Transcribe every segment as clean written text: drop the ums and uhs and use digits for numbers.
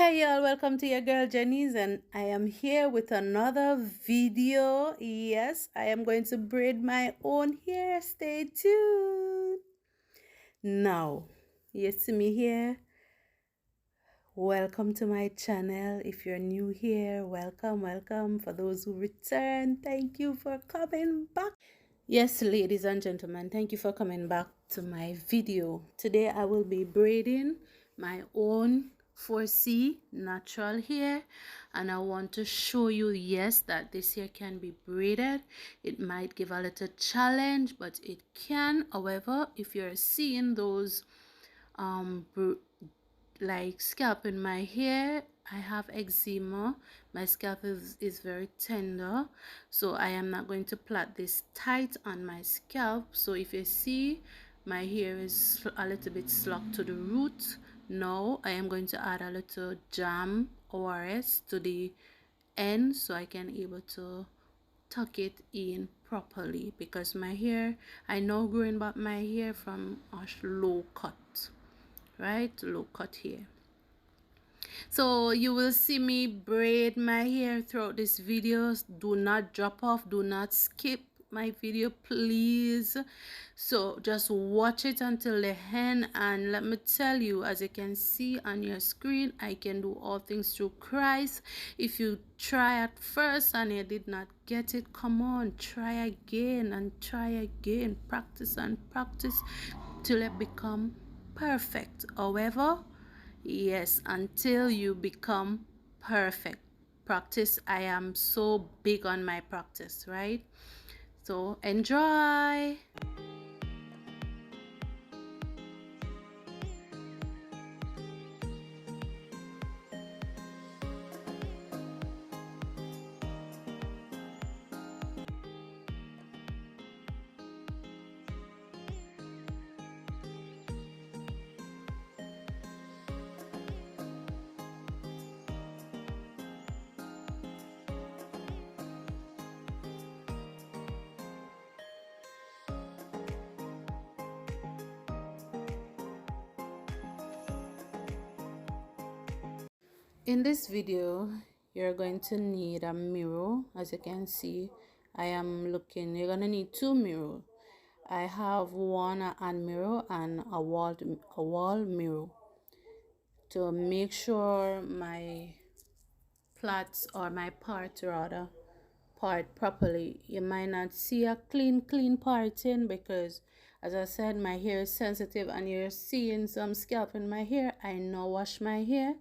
Hey y'all, welcome to your girl Jenese, and I am here with another video. Yes, I am going to braid my own hair. Stay tuned. Now, you see me here. Welcome to my channel. If you're new here, welcome. For those who return, thank you for coming back. Yes, ladies and gentlemen, thank you for coming back to my video. Today I will be braiding my own 4C natural hair, and I want to show you, yes, that this hair can be braided. It might give a little challenge, but it can. However, if you're seeing those like scalp in my hair, I have eczema. My scalp is very tender, so I am not going to plait this tight on my scalp. So if you see my hair is a little bit slucked to the root, now I am going to add a little jam ORS to the end so I can able to tuck it in properly, because my hair, I know growing back my hair from a low cut, right? Low cut hair. So you will see me braid my hair throughout this video. Do not drop off, do not skip my video, please. So just watch it until the end, and let me tell you, as you can see on your screen, I can do all things through Christ. If you try at first and you did not get it, come on, try again and try again. Practice and practice till it become perfect. However, yes, until you become perfect. Practice. I am so big on my practice, right? So enjoy. In this video, you're going to need a mirror. As you can see, I am looking, you're gonna need two mirrors. I have one hand mirror and a wall mirror to make sure my plaits, or my part rather, part properly. You might not see a clean parting, because as I said, my hair is sensitive and you're seeing some scalp in my hair. I now wash my hair,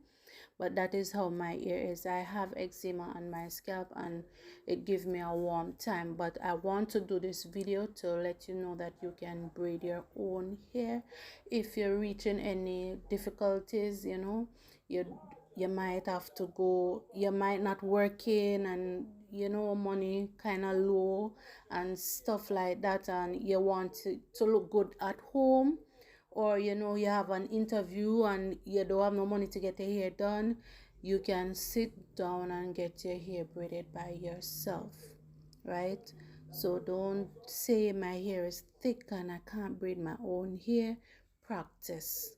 but that is how my hair is. I have eczema on my scalp and it gives me a warm time. But I want to do this video to let you know that you can braid your own hair. If you're reaching any difficulties, you know, you might have to go, you might not working, and you know, money kind of low and stuff like that, and you want to look good at home, or you know, you have an interview and you don't have no money to get your hair done, you can sit down and get your hair braided by yourself, right? So don't say my hair is thick and I can't braid my own hair. Practice.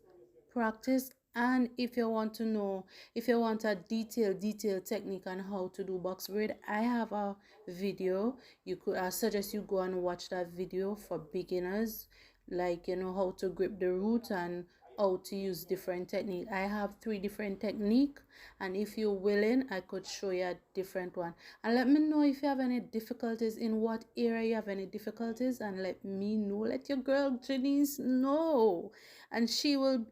And if you want to know, if you want a detailed technique on how to do box braid, I have a video. I suggest you go and watch that video for beginners, like, you know, how to grip the root and how to use different technique. I have 3 different technique, and if you're willing, I could show you a different one. And let me know if you have any difficulties, in what area you have any difficulties, and let me know. Let your girl Jenese know, and she will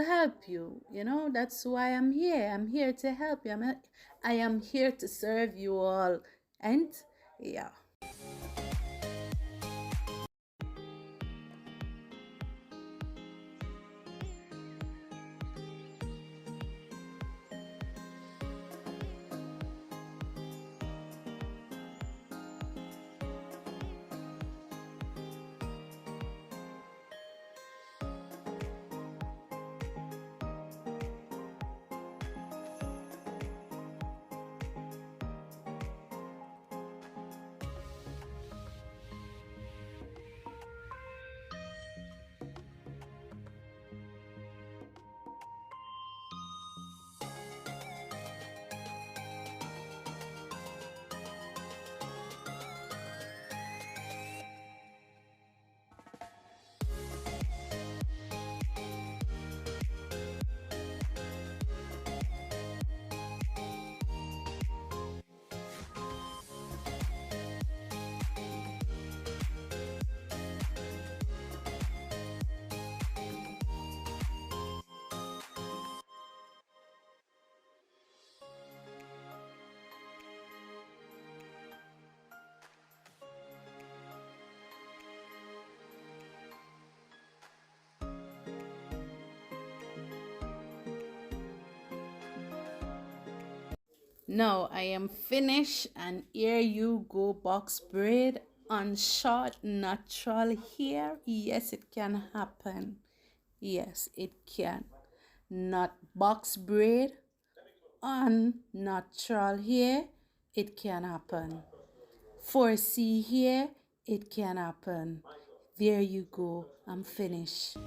help you. You know, that's why I'm here. I'm here to help you. I am here to serve you all. And yeah. Now I am finished, and here you go, box braid on short natural hair. Yes, it can happen. Yes, it can. Not box braid on natural hair. It can happen. 4C hair. It can happen. There you go. I'm finished.